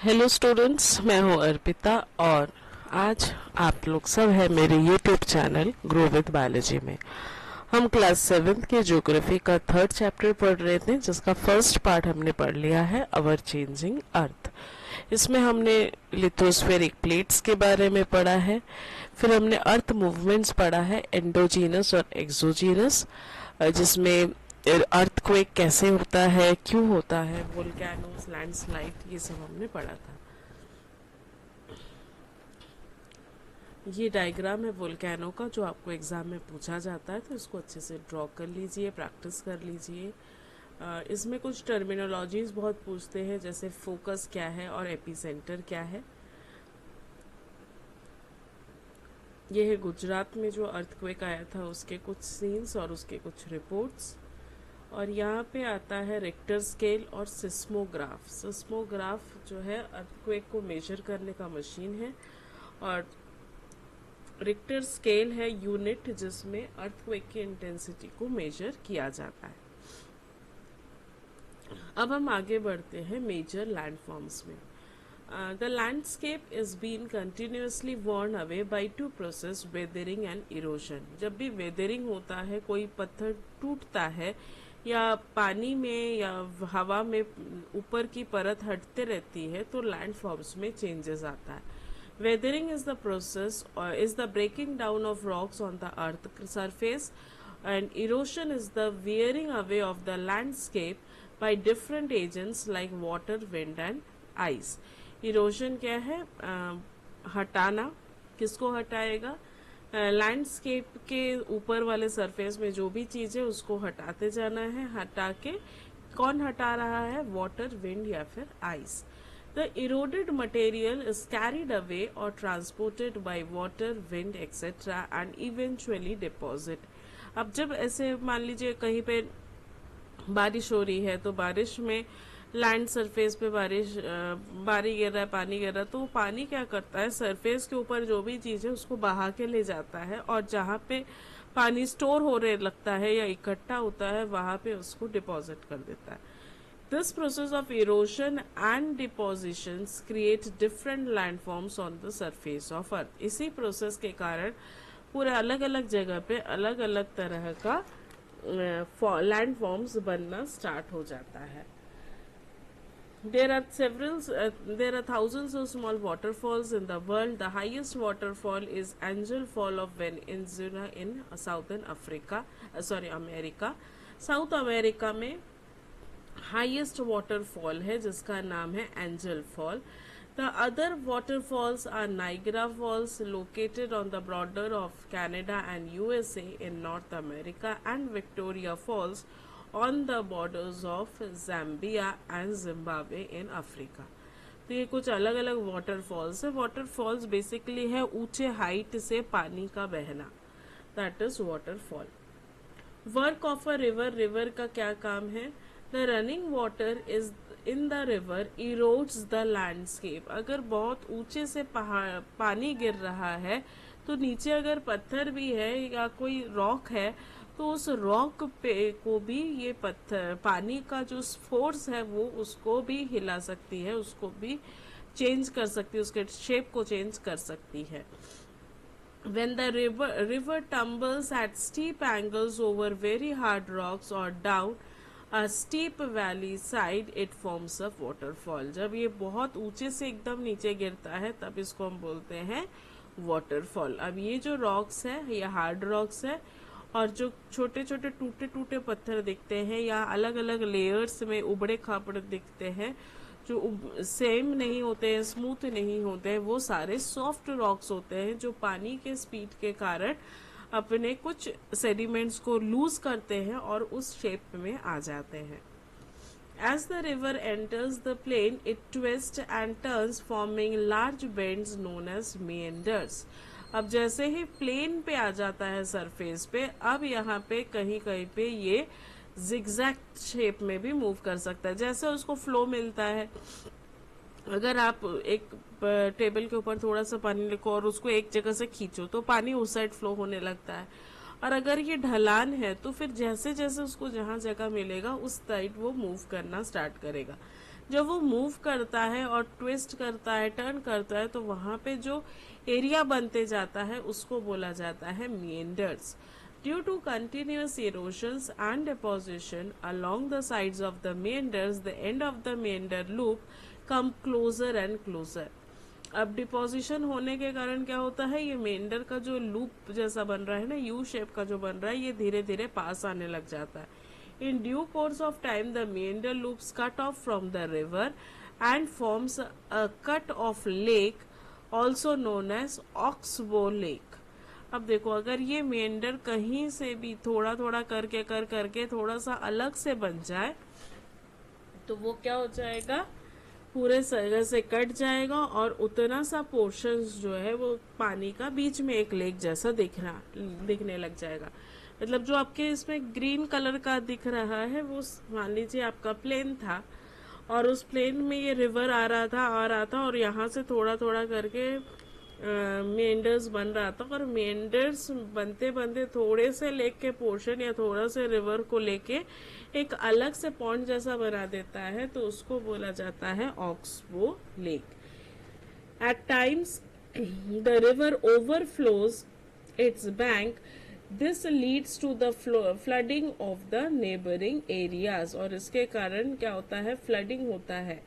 Hello students, मैं हूं अर्पिता और आज आप लोग सब है मेरे YouTube channel grow with biology में। हम क्लास 7 के ज्योग्राफी का 3rd चैप्टर पढ़ रहे थे, जिसका फर्स्ट पार्ट हमने पढ़ लिया है अवर चेंजिंग अर्थ। इसमें हमने लिथोस्फेरिक प्लेट्स के बारे में पढ़ा है, फिर हमने अर्थ मूवमेंट्स पढ़ा है, एंडोजीनस और एक्सोजीनस, जिसमें अर्थक्वेक कैसे होता है, क्यों होता है, वोल्केनोस, लैंडस्लाइड, ये सब हमने पढ़ा था। ये डायग्राम है वोल्केनो का, जो आपको एग्जाम में पूछा जाता है, तो इसको अच्छे से ड्रॉ कर लीजिए, प्रैक्टिस कर लीजिए। इसमें कुछ टर्मिनोलॉजीज बहुत पूछते हैं, जैसे फोकस क्या है और एपिसेंटर क्या है। ये है गुजरात में जो अर्थक्वेक आया था, उसके कुछ सीन्स और उसके कुछ रिपोर्ट्स। और यहाँ पे आता है रिक्टर स्केल और सिस्मोग्राफ। सिस्मोग्राफ जो है अर्थक्वेक को मेजर करने का मशीन है, और रिक्टर स्केल है यूनिट जिसमें अर्थक्वेक की इंटेंसिटी को मेजर किया जाता है। अब हम आगे बढ़ते हैं मेजर लैंडफॉर्म्स में। The landscape is being continuously worn away by two process, weathering and erosion। जब भी weathering होता है, कोई पत्थर टूटता है या पानी में या हवा में ऊपर की परत हटते रहती है, तो लैंडफॉर्म्स में चेंजेस आता है। Weathering is the process or is the breaking down of rocks on the earth surface, and erosion is the wearing away of the landscape by different agents like water, wind and ice। Erosion क्या है? हटाना। किसको हटाएगा? Landscape के ऊपर वाले surface में जो भी चीज है उसको हटाते जाना है। हटा के कौन हटा रहा है? वाटर, विंड या फिर ice. The eroded material is carried away और transported by water, wind etcetera and eventually deposit. अब जब ऐसे मान लीजिए कहीं पे बारिश हो रही है, तो बारिश में लैंड सरफेस पे बारी गिर रहा है, पानी गिर रहा है, तो वो पानी क्या करता है, सरफेस के ऊपर जो भी चीज है उसको बहा के ले जाता है, और जहाँ पे पानी स्टोर होने लगता है या इकट्ठा होता है, वहां पे उसको डिपॉजिट कर देता है। This process of erosion and deposition create different landforms on the surface of earth. इसी प्रोसेस के कारण पूरे अलग अलग जगह पे अलग अलग तरह का लैंडफॉर्म्स बनना स्टार्ट हो जाता है। There are thousands of small waterfalls in the world. The highest waterfall is Angel Fall of Venezuela in Southern America. South America में highest waterfall है जिसका नाम है Angel Fall. The other waterfalls are Niagara Falls, located on the border of Canada and USA in North America, and Victoria Falls on the borders of Zambia and Zimbabwe in Africa। तो ये कुछ अलग अलग waterfalls है। Waterfalls basically है ऊंचे height से पानी का बहना, that is waterfall. Work of a river, river का क्या काम है? The running water is in the river erodes the landscape. अगर बहुत ऊंचे से पानी गिर रहा है, तो नीचे अगर पत्थर भी है या कोई रॉक है, तो उस रॉक पे को भी ये पत्थर, पानी का जो फोर्स है वो उसको भी हिला सकती है, उसको भी चेंज कर सकती है, उसके शेप को चेंज कर सकती है। When the river tumbles at steep angles over very hard rocks or down a steep valley side, it forms a waterfall। जब ये बहुत ऊंचे से एकदम नीचे गिरता है, तब इसको हम बोलते हैं वाटरफॉल। अब ये जो रॉक्स है, ये हार्ड रॉक्स है, और जो छोटे छोटे टूटे टूटे पत्थर दिखते हैं या अलग अलग लेयर्स में उबड़े खाबड़े दिखते हैं, जो सेम नहीं होते हैं, स्मूथ नहीं होते हैं, वो सारे सॉफ्ट रॉक्स होते हैं, जो पानी के स्पीड के कारण अपने कुछ सेडिमेंट्स को लूज करते हैं और उस शेप में आ जाते हैं। As the river enters the plain, it twists and turns, forming large bends known as meanders। अब जैसे ही प्लेन पे आ जाता है सरफेस पे, अब यहाँ पे कहीं कहीं पे ये जिगजैग शेप में भी मूव कर सकता है, जैसे उसको फ्लो मिलता है। अगर आप एक टेबल के ऊपर थोड़ा सा पानी लिखो और उसको एक जगह से खींचो, तो पानी उस साइड फ्लो होने लगता है, और अगर ये ढलान है तो फिर जैसे जैसे उसको जहाँ जगह मिलेगा उस साइड वो मूव करना स्टार्ट करेगा। जब वो मूव करता है और ट्विस्ट करता है, टर्न करता है, तो वहाँ पे जो एरिया बनते जाता है उसको बोला जाता है meanders. Due to continuous erosions and deposition along the sides of the meanders, the end of the meander loop come closer and closer. अब डिपोजिशन होने के कारण क्या होता है, ये मेंढर का जो लूप जैसा बन रहा है ना, यू शेप का जो बन रहा है, ये धीरे धीरे पास आने लग जाता है. In due course of time the meander loops cut off from the river and forms a cut off lake also known as oxbow lake. अब देखो, अगर ये मेंढर कहीं से भी थोड़ा थोड़ा करके थोड़ा सा अलग से बन जाए तो वो क्या हो जाएगा, पूरे जगह से कट जाएगा और उतना सा पोर्शंस जो है वो पानी का बीच में एक लेक जैसा दिखने लग जाएगा. मतलब जो आपके इसमें ग्रीन कलर का दिख रहा है वो मान लीजिए आपका प्लेन था और उस प्लेन में ये रिवर आ रहा था और यहाँ से थोड़ा थोड़ा करके मेंडर्स बन रहा था और मेंडर्स बनते बनते थोड़े से लेक के पोर्शन या थोड़ा से रिवर को लेके एक अलग से पॉन्ड जैसा बना देता है, तो उसको बोला जाता है oxbow lake. At times the river overflows its bank. This leads to the flooding of the neighbouring areas. और इसके कारण क्या होता है, फ्लडिंग होता है.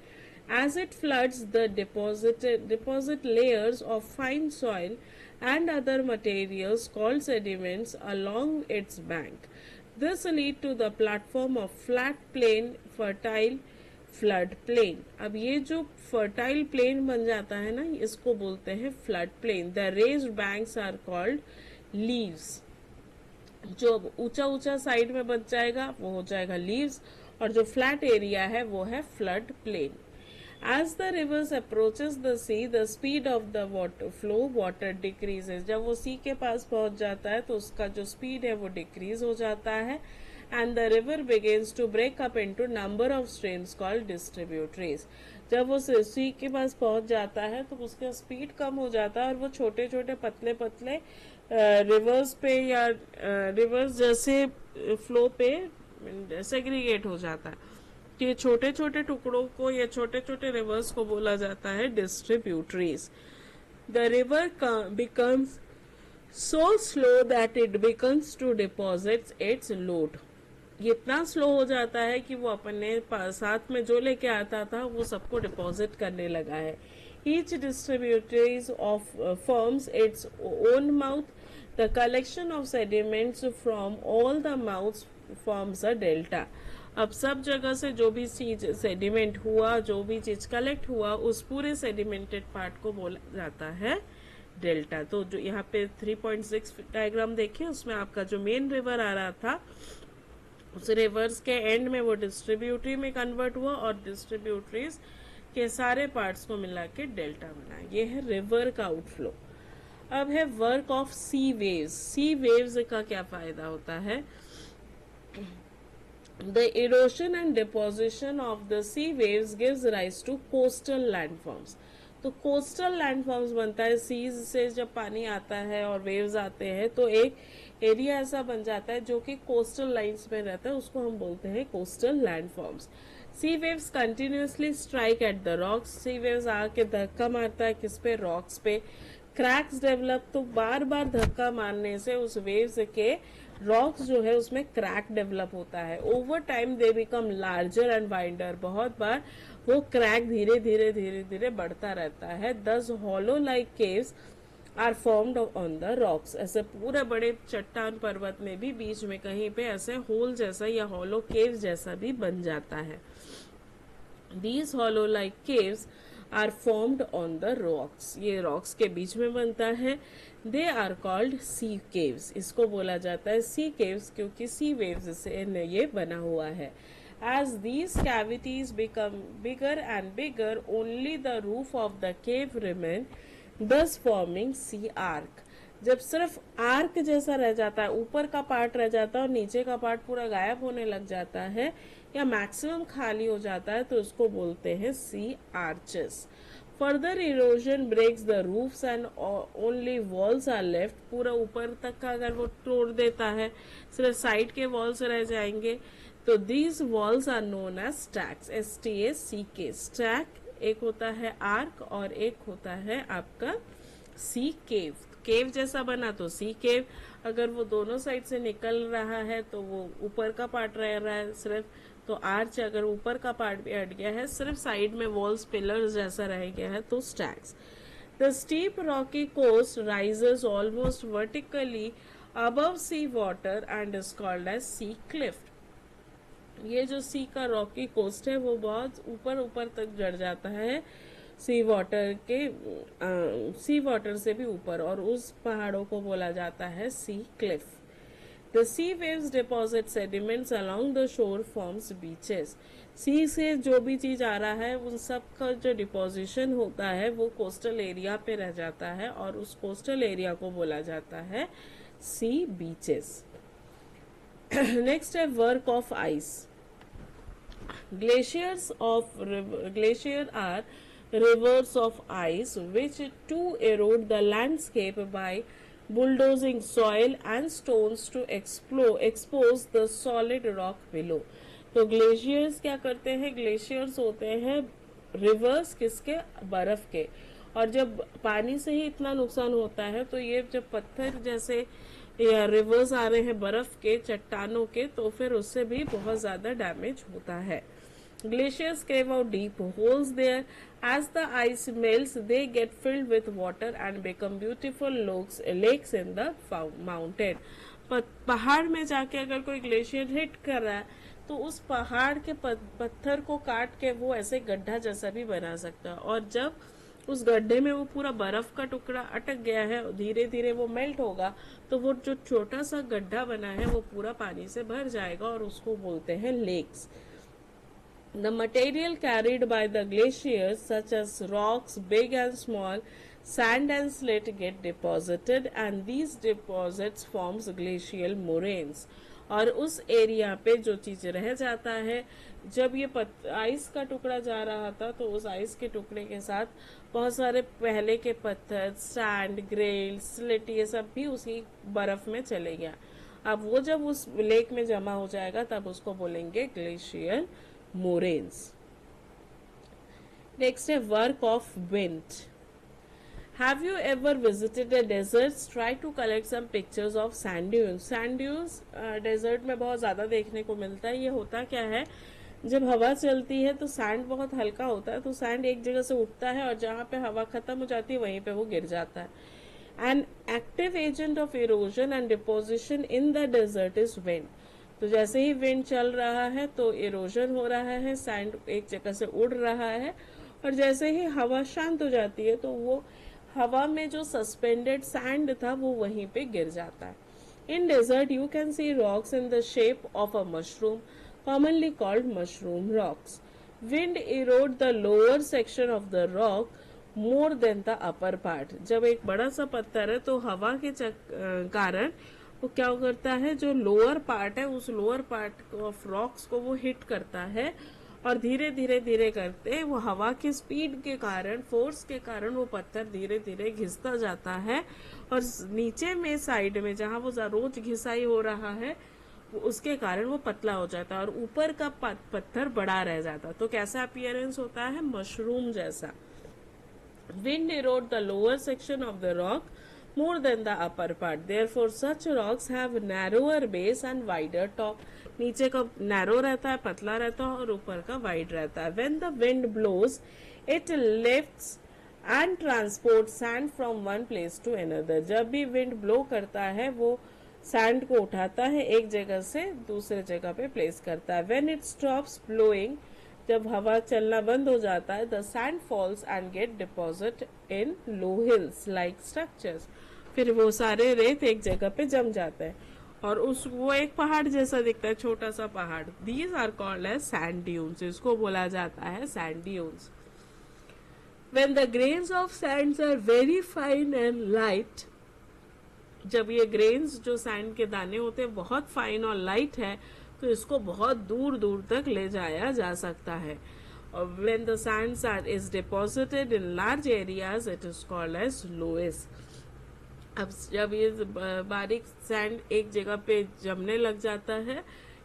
As it floods, the deposit layers of fine soil and other materials called sediments along its bank. This lead to the platform of flat plain, fertile flood plain. अब ये जो fertile plain बन जाता है ना, इसको बोलते हैं flood plain. The raised banks are called leaves. जो ऊंचा ऊंचा साइड में बच जाएगा वो हो जाएगा leaves और जो flat area है वो है flood plain. As the rivers approaches the sea, the speed of the water decreases. जब वो sea के पास पहुंच जाता है तो उसका जो speed है वो decrease हो जाता है and the river begins to break up into number of streams called distributaries. जब वो sea के पास पहुंच जाता है तो उसका speed कम हो जाता है और वो छोटे छोटे पतले पतले rivers पे या rivers जैसे flow पे segregate हो जाता है. ये छोटे छोटे टुकड़ों को या छोटे छोटे रिवर्स को बोला जाता है distributaries. The river becomes so slow that it becomes to deposit its load. ये इतना स्लो हो जाता है कि वो अपने साथ में जो लेके आता था वो सबको डिपॉजिट करने लगा है. Each distributaries of forms its own mouth. The collection of sediments from all the mouths forms a delta. अब सब जगह से जो भी चीज सेडिमेंट हुआ, जो भी चीज कलेक्ट हुआ, उस पूरे सेडिमेंटेड पार्ट को बोला जाता है डेल्टा. तो जो यहाँ पे 3.6 डायग्राम देखिए, उसमें आपका जो मेन रिवर आ रहा था उस रिवर्स के एंड में वो डिस्ट्रीब्यूटरी में कन्वर्ट हुआ और डिस्ट्रीब्यूटरीज के सारे पार्ट्स को मिला के डेल्टा बना. ये है रिवर का आउटफ्लो. अब है work of sea waves. Sea waves का क्या फायदा होता है, the erosion and deposition of the sea waves gives rise to coastal landforms. तो कोस्टल लैंडफॉर्म्स बनता है. सीज से जब पानी आता है और वेव्स आते हैं तो एक एरिया ऐसा बन जाता है जो कि कोस्टल लाइंस में रहता है, उसको हम बोलते हैं coastal landforms. Sea waves continuously strike at the rocks. Sea waves आके धक्का मारता है किस पे, रॉक्स पे. क्रैक्स डेवलप, तो बार बार धक्का मारने से उस वेव्स के रॉक्स जो है उसमें क्रैक डेवलप होता है. Over time they become larger and wider. बहुत बार वो क्रैक धीरे धीरे बढ़ता रहता है. These hollow like caves are formed on the rocks. ऐसे पूरे बड़े चट्टान पर्वत में भी बीच में कहीं पे ऐसे होल जैसा या हॉलो केव जैसा भी बन जाता है. These hollow like caves are formed on the rocks. ये रॉक्स के बीच में बनता है. They are called sea caves. इसको बोला जाता है सी केव्स क्योंकि सी वेव्स से ये बना हुआ है. As these cavities become bigger and bigger, only the roof of the cave remain, thus forming sea arc. जब सिर्फ आर्क जैसा रह जाता है, ऊपर का पार्ट रह जाता है और नीचे का पार्ट पूरा गायब होने लग जाता है या मैक्सिमम खाली हो जाता है, तो उसको बोलते हैं sea arches. Further erosion breaks the roofs and only walls are left. पूरा ऊपर तक का अगर वो तोड़ देता है, सिर्फ साइड के वॉल्स रह जाएंगे. तो these walls are known as stacks, STACK. Stack एक होता है आर्क और एक होता है आपका सी केव. केव जैसा बना तो सी केव. अगर वो दोनों साइड से निकल रहा है तो वो ऊपर का पार्ट रह रहा है सिर्फ, तो आर्च अगर ऊपर का पार्ट भी हट गया है, सिर्फ साइड में वॉल्स पिलर्स जैसा रह गया है, तो stacks. The steep rocky coast rises almost vertically above sea water and is called as sea cliff. ये जो सी का रॉकी कोस्ट है वो बहुत ऊपर ऊपर तक चढ़ जाता है सी वाटर से भी ऊपर, और उस पहाड़ों को बोला जाता है sea cliff. The sea waves deposit sediments along the shore forms beaches. Sea से जो भी चीज आ रहा है उन सब का जो डिपोजिशन होता है वो कोस्टल एरिया पे रह जाता है, और उस कोस्टल एरिया को बोला जाता है सी बीचेस. नेक्स्ट है work of ice. Glaciers are rivers of ice which too erode the landscape by bulldozing soil and stones to expose the solid rock below. तो ग्लेशियर्स क्या करते हैं? ग्लेशियर्स होते हैं रिवर्स किसके? बर्फ के. और जब पानी से ही इतना नुकसान होता है तो ये जब पत्थर जैसे या रिवर्स आ रहे हैं बर्फ के चट्टानों के, तो फिर उससे भी बहुत ज्यादा डैमेज होता है. Glaciers carve out deep holes there. As the ice melts, they get filled with water and become beautiful lakes in the mountain. पहाड़ में जाके अगर कोई ग्लेशियर हिट कर रहा है तो उस पहाड़ के पत्थर को काट के वो ऐसे गड्ढा जैसा भी बना सकता है, और जब उस गड्ढे में वो पूरा बर्फ का टुकड़ा अटक गया है, धीरे धीरे वो मेल्ट होगा, तो वो जो छोटा सा गड्ढा बना है वो पूरा पानी से भर जाएगा, और उसको बोलते हैं lakes. The material carried by the glaciers, such as rocks, big and small, sand and slate, get deposited, and these deposits forms glacial moraines. और उस एरिया पे जो चीज रह जाता है, जब ये आइस का टुकड़ा जा रहा था तो उस आइस के टुकड़े के साथ बहुत सारे पहले के पत्थर, सैंड, ग्रेल, स्लिट, ये सब भी उसी बर्फ में चले गया. अब वो जब उस लेक में जमा हो जाएगा तब उसको बोलेंगे ग्लेशियल moraines. Next है work of wind. Have you ever visited a desert? Try to collect some pictures of sand dunes. Sand dunes desert में बहुत ज़्यादा देखने को मिलता है. ये होता क्या है, जब हवा चलती है तो सैंड बहुत हल्का होता है, तो सैंड एक जगह से उठता है और जहाँ पे हवा खत्म हो जाती है वहीं पे वो गिर जाता है. An active agent of erosion and deposition in the desert is wind. तो जैसे ही विंड चल रहा है तो इरोजन हो रहा है, सैंड एक जगह से उड़ रहा है, और जैसे ही हवा शांत हो जाती है तो वो हवा में जो सस्पेंडेड सैंड था वो वहीं पे गिर जाता है. In desert you can see rocks in the shape of a mushroom, commonly called mushroom rocks. Wind erode the lower section of the rock more than the upper part. जब एक बड़ा सा पत्थर है तो हवा के कारण वो क्या करता है, जो लोअर पार्ट है उस लोअर पार्ट ऑफ रॉक्स को वो हिट करता है, और धीरे धीरे धीरे करते वो हवा की स्पीड के कारण, फोर्स के कारण वो पत्थर धीरे धीरे घिसता जाता है, और नीचे में साइड में जहाँ वो रोज घिसाई हो रहा है उसके कारण वो पतला हो जाता है, और ऊपर का पत्थर बड़ा रह जाता है. तो कैसा अपीयरेंस होता है? मशरूम जैसा. Wind erode the lower section of the rock more than the upper part. Therefore, such rocks have narrower base and wider top. नीचे का narrow रहता है, पतला रहता है, और ऊपर का wide रहता है. When the wind blows, it lifts and transports sand from one place to another. जब भी wind blow करता है वो sand को उठाता है, एक जगह से दूसरे जगह पे place करता है. When it stops blowing, जब हवा चलना बंद हो जाता है, the sand falls and get deposited in low hills like structures. फिर वो सारे रेत एक जगह पे जम जाते हैं और वो एक पहाड़ जैसा दिखता है, छोटा सा पहाड़. These are called as sand dunes. इसको बोला जाता है sand dunes. When the grains of sands are very fine and light, जब ये grains जो sand के दाने होते हैं बहुत फाइन और लाइट है तो इसको बहुत दूर दूर तक ले जाया जा सकता है. और when the sands is deposited in large areas, it is called as loess. अब जब ये बारीक सैंड एक जगह पे जमने लग जाता है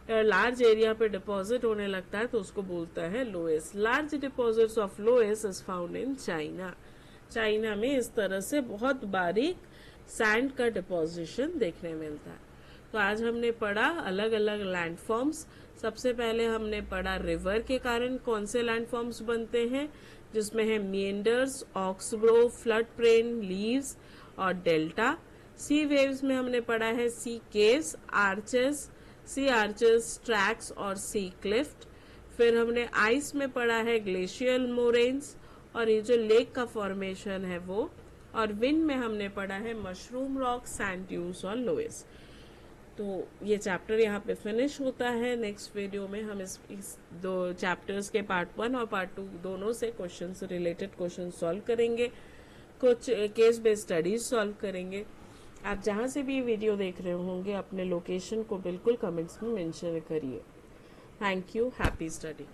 लार्ज एरिया पे डिपॉजिट होने लगता है तो उसको बोलता है loess. Large deposits of loess is found in China. China में इस तरह से बहुत बारीक सैंड का डिपोजिशन देखने मिलता है। तो आज हमने पढ़ा अलग अलग लैंडफॉर्म्स। सबसे पहले हमने पढ़ा रिवर के कारण कौन से लैंडफॉर्म्स बनते हैं, जिसमें है मिएंडर्स, ऑक्सब्रो, फ्लड प्लेन, लीव्स और डेल्टा। सी वेव्स में हमने पढ़ा है सी केव्स, आर्चेस, सी आर्चेस, ट्रैक्स और सी क्लिफ्ट। फिर हमने आइस में पढ़ा है ग्लेशियल मोरेन्स और ये जो लेक का फॉर्मेशन है वो। और विंड में हमने पढ़ा है मशरूम रॉक, सैंड ड्यून्स और लोएस। तो ये चैप्टर यहाँ पे फिनिश होता है। नेक्स्ट वीडियो में हम इस दो चैप्टर्स के पार्ट 1 और पार्ट 2 दोनों से क्वेश्चन से रिलेटेड क्वेश्चन सॉल्व करेंगे, कुछ केस बेस्ड स्टडीज सॉल्व करेंगे। आप जहाँ से भी ये वीडियो देख रहे होंगे अपने लोकेशन को बिल्कुल कमेंट्स में मेंशन करिए। Thank you, happy study.